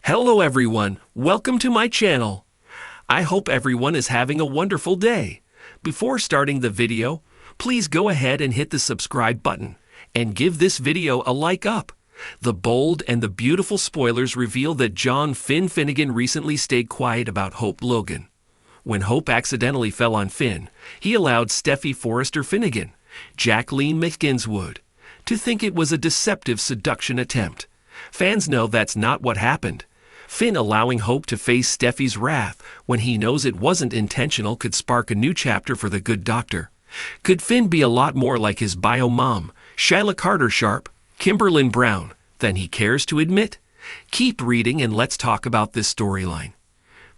Hello everyone, welcome to my channel. I hope everyone is having a wonderful day. Before starting the video, please go ahead and hit the subscribe button and give this video a like up. The bold and the beautiful spoilers reveal that John Finn Finnegan recently stayed quiet about Hope Logan. When Hope accidentally fell on Finn, he allowed Steffi Forrester Finnegan, Jacqueline McGinswood, to think it was a deceptive seduction attempt. Fans know that's not what happened. Finn allowing Hope to face Steffi's wrath when he knows it wasn't intentional could spark a new chapter for the good doctor. Could Finn be a lot more like his bio mom, Shyla Carter Sharp, Kimberlyn Brown, than he cares to admit? Keep reading and let's talk about this storyline.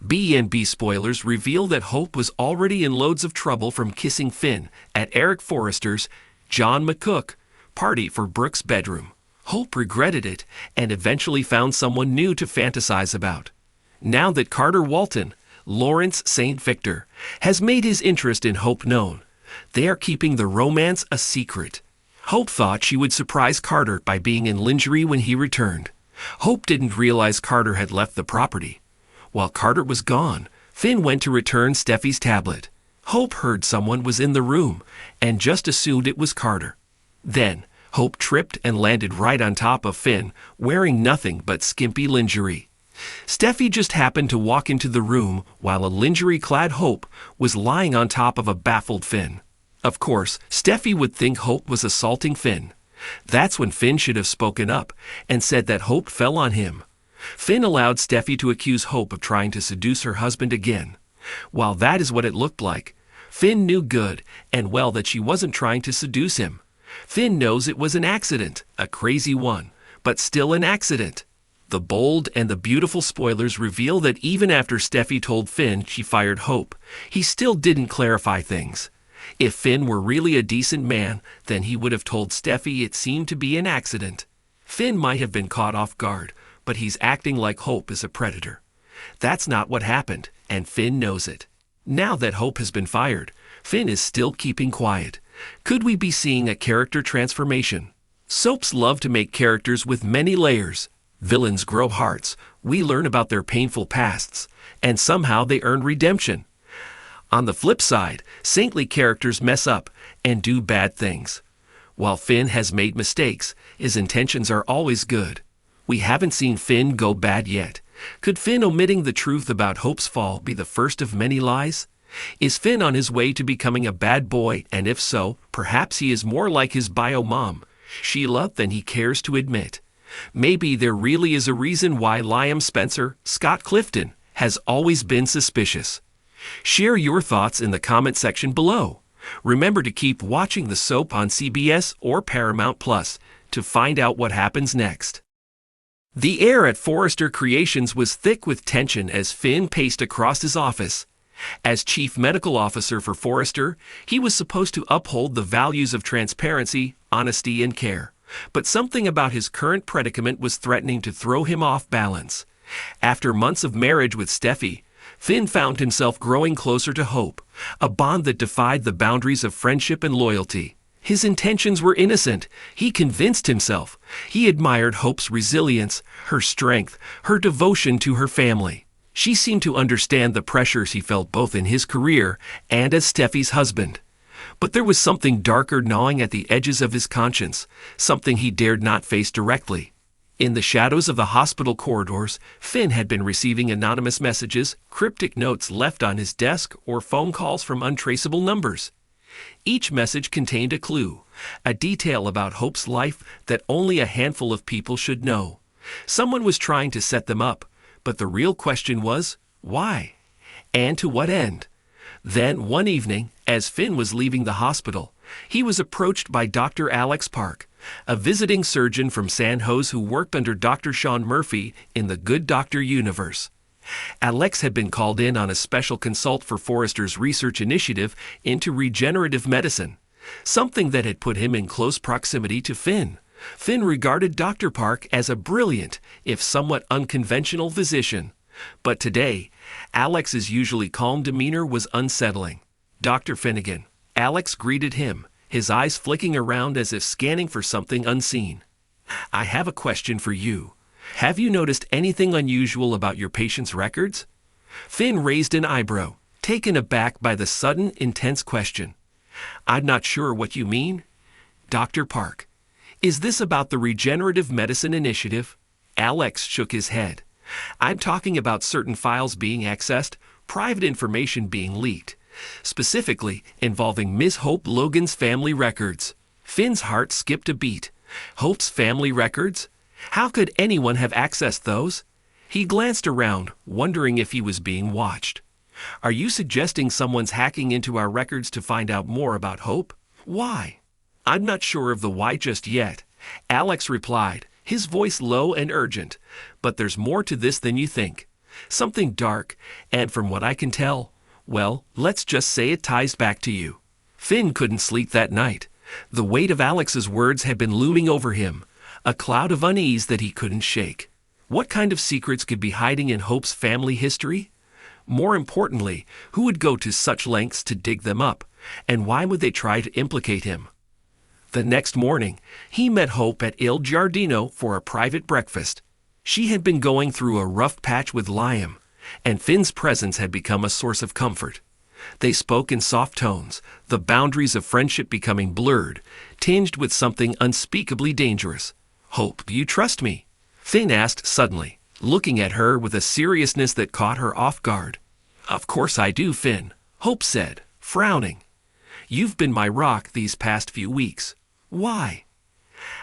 B&B spoilers reveal that Hope was already in loads of trouble from kissing Finn at Eric Forrester's John McCook party for Brooke's bedroom. Hope regretted it and eventually found someone new to fantasize about. Now that Carter Walton, Lawrence St. Victor, has made his interest in Hope known, they are keeping the romance a secret. Hope thought she would surprise Carter by being in lingerie when he returned. Hope didn't realize Carter had left the property. While Carter was gone, Finn went to return Steffi's tablet. Hope heard someone was in the room and just assumed it was Carter. Then, Hope tripped and landed right on top of Finn, wearing nothing but skimpy lingerie. Steffi just happened to walk into the room while a lingerie-clad Hope was lying on top of a baffled Finn. Of course, Steffi would think Hope was assaulting Finn. That's when Finn should have spoken up and said that Hope fell on him. Finn allowed Steffi to accuse Hope of trying to seduce her husband again. While that is what it looked like, Finn knew good and well that she wasn't trying to seduce him. Finn knows it was an accident, a crazy one, but still an accident. The bold and the beautiful spoilers reveal that even after Steffi told Finn she fired Hope, he still didn't clarify things. If Finn were really a decent man, then he would have told Steffi it seemed to be an accident. Finn might have been caught off guard, but he's acting like Hope is a predator. That's not what happened, and Finn knows it. Now that Hope has been fired, Finn is still keeping quiet. Could we be seeing a character transformation? Soaps love to make characters with many layers. Villains grow hearts, we learn about their painful pasts, and somehow they earn redemption. On the flip side, saintly characters mess up and do bad things. While Finn has made mistakes, his intentions are always good. We haven't seen Finn go bad yet. Could Finn omitting the truth about Hope's fall be the first of many lies? Is Finn on his way to becoming a bad boy, and if so, perhaps he is more like his bio mom, Sheila, than he cares to admit? Maybe there really is a reason why Liam Spencer, Scott Clifton, has always been suspicious. Share your thoughts in the comment section below. Remember to keep watching the soap on CBS or Paramount Plus to find out what happens next. The air at Forrester Creations was thick with tension as Finn paced across his office. As chief medical officer for Forrester, he was supposed to uphold the values of transparency, honesty, and care. But something about his current predicament was threatening to throw him off balance. After months of marriage with Steffi, Finn found himself growing closer to Hope, a bond that defied the boundaries of friendship and loyalty. His intentions were innocent. He convinced himself. He admired Hope's resilience, her strength, her devotion to her family. She seemed to understand the pressures he felt both in his career and as Steffi's husband. But there was something darker gnawing at the edges of his conscience, something he dared not face directly. In the shadows of the hospital corridors, Finn had been receiving anonymous messages, cryptic notes left on his desk, or phone calls from untraceable numbers. Each message contained a clue, a detail about Hope's life that only a handful of people should know. Someone was trying to set them up, but the real question was, why? And to what end? Then, one evening, as Finn was leaving the hospital, he was approached by Dr. Alex Park, a visiting surgeon from San Jose who worked under Dr. Sean Murphy in the Good Doctor universe. Alex had been called in on a special consult for Forrester's research initiative into regenerative medicine, something that had put him in close proximity to Finn. Finn regarded Dr. Park as a brilliant, if somewhat unconventional physician. But today, Alex's usually calm demeanor was unsettling. Dr. Finnegan. Alex greeted him, his eyes flicking around as if scanning for something unseen. I have a question for you. Have you noticed anything unusual about your patient's records? Finn raised an eyebrow, taken aback by the sudden, intense question. I'm not sure what you mean. Dr. Park, is this about the Regenerative Medicine Initiative? Alex shook his head. I'm talking about certain files being accessed, private information being leaked, specifically involving Ms. Hope Logan's family records. Finn's heart skipped a beat. Hope's family records? How could anyone have accessed those? He glanced around, wondering if he was being watched. Are you suggesting someone's hacking into our records to find out more about Hope? Why? I'm not sure of the why just yet, Alex replied, his voice low and urgent. But there's more to this than you think. Something dark, and from what I can tell, well, let's just say it ties back to you. Finn couldn't sleep that night. The weight of Alex's words had been looming over him, a cloud of unease that he couldn't shake. What kind of secrets could be hiding in Hope's family history? More importantly, who would go to such lengths to dig them up, and why would they try to implicate him? The next morning, he met Hope at Il Giardino for a private breakfast. She had been going through a rough patch with Liam, and Finn's presence had become a source of comfort. They spoke in soft tones, the boundaries of friendship becoming blurred, tinged with something unspeakably dangerous. Hope, do you trust me? Finn asked suddenly, looking at her with a seriousness that caught her off guard. Of course I do, Finn, Hope said, frowning. You've been my rock these past few weeks. Why?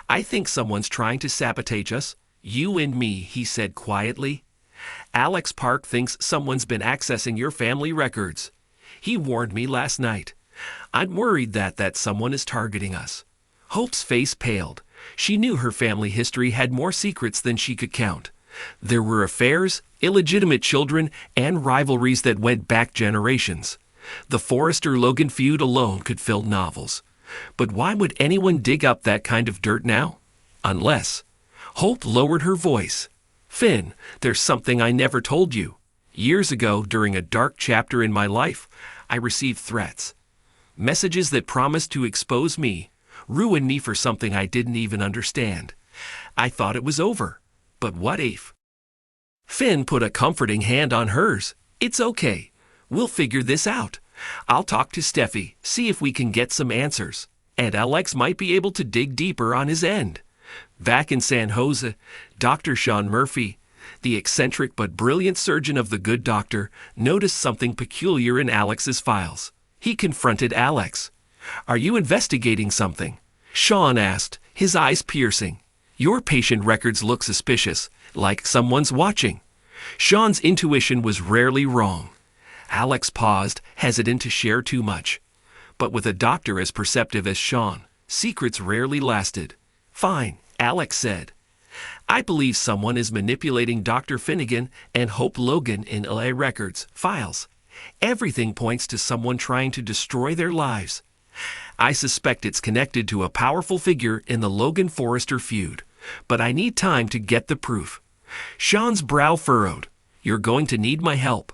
I think someone's trying to sabotage us, you and me, he said quietly. Alex Park thinks someone's been accessing your family records. He warned me last night. I'm worried that someone is targeting us. Hope's face paled. She knew her family history had more secrets than she could count. There were affairs, illegitimate children, and rivalries that went back generations. The Forrester-Logan feud alone could fill novels. But why would anyone dig up that kind of dirt now? Unless... Hope lowered her voice. Finn, there's something I never told you. Years ago, during a dark chapter in my life, I received threats. Messages that promised to expose me, ruin me for something I didn't even understand. I thought it was over. But what if? Finn put a comforting hand on hers. It's okay. We'll figure this out. I'll talk to Steffi, see if we can get some answers. And Alex might be able to dig deeper on his end. Back in San Jose, Dr. Sean Murphy, the eccentric but brilliant surgeon of The Good Doctor, noticed something peculiar in Alex's files. He confronted Alex. Are you investigating something? Sean asked, his eyes piercing. Your patient records look suspicious, like someone's watching. Sean's intuition was rarely wrong. Alex paused, hesitant to share too much. But with a doctor as perceptive as Sean, secrets rarely lasted. Fine, Alex said. I believe someone is manipulating Dr. Finnegan and Hope Logan in LA Records files. Everything points to someone trying to destroy their lives. I suspect it's connected to a powerful figure in the Logan-Forrester feud, but I need time to get the proof. Sean's brow furrowed. You're going to need my help.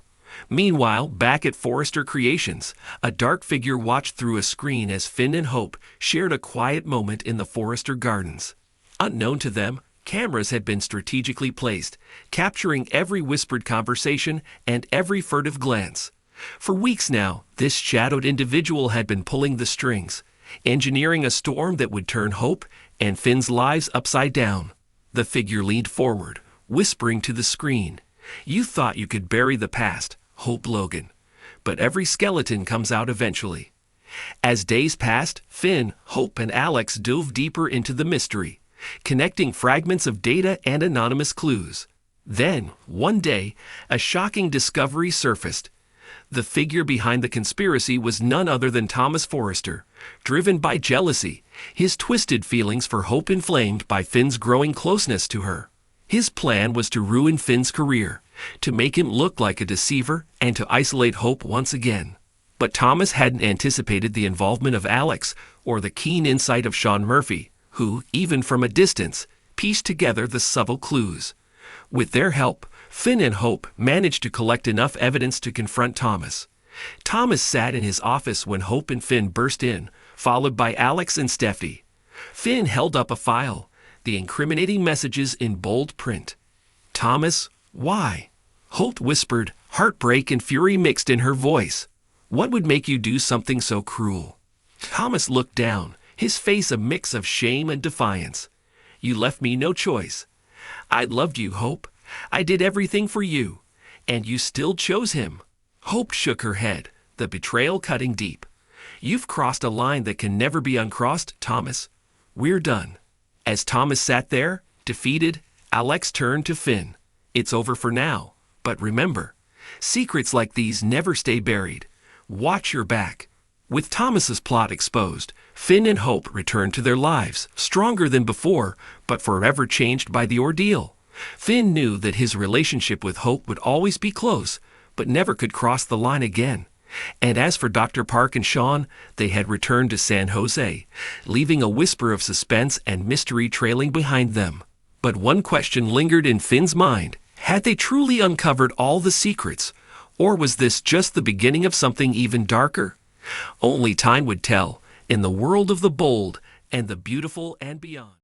Meanwhile, back at Forrester Creations, a dark figure watched through a screen as Finn and Hope shared a quiet moment in the Forrester Gardens. Unknown to them, cameras had been strategically placed, capturing every whispered conversation and every furtive glance. For weeks now, this shadowed individual had been pulling the strings, engineering a storm that would turn Hope and Finn's lives upside down. The figure leaned forward, whispering to the screen. You thought you could bury the past, Hope Logan. But every skeleton comes out eventually. As days passed, Finn, Hope, and Alex dove deeper into the mystery, connecting fragments of data and anonymous clues. Then, one day, a shocking discovery surfaced. The figure behind the conspiracy was none other than Thomas Forrester, driven by jealousy, his twisted feelings for Hope inflamed by Finn's growing closeness to her. His plan was to ruin Finn's career, to make him look like a deceiver, and to isolate Hope once again. But Thomas hadn't anticipated the involvement of Alex or the keen insight of Sean Murphy, who, even from a distance, pieced together the subtle clues. With their help, Finn and Hope managed to collect enough evidence to confront Thomas. Thomas sat in his office when Hope and Finn burst in, followed by Alex and Steffi. Finn held up a file, the incriminating messages in bold print. Thomas, why? Holt whispered, heartbreak and fury mixed in her voice. What would make you do something so cruel? Thomas looked down, his face a mix of shame and defiance. You left me no choice. I loved you, Hope. I did everything for you. And you still chose him. Hope shook her head, the betrayal cutting deep. You've crossed a line that can never be uncrossed, Thomas. We're done. As Thomas sat there, defeated, Alex turned to Finn. It's over for now. But remember, secrets like these never stay buried. Watch your back. With Thomas's plot exposed, Finn and Hope returned to their lives, stronger than before, but forever changed by the ordeal. Finn knew that his relationship with Hope would always be close, but never could cross the line again. And as for Dr. Park and Sean, they had returned to San Jose, leaving a whisper of suspense and mystery trailing behind them. But one question lingered in Finn's mind. Had they truly uncovered all the secrets, or was this just the beginning of something even darker? Only time would tell, in the world of the bold and the beautiful and beyond.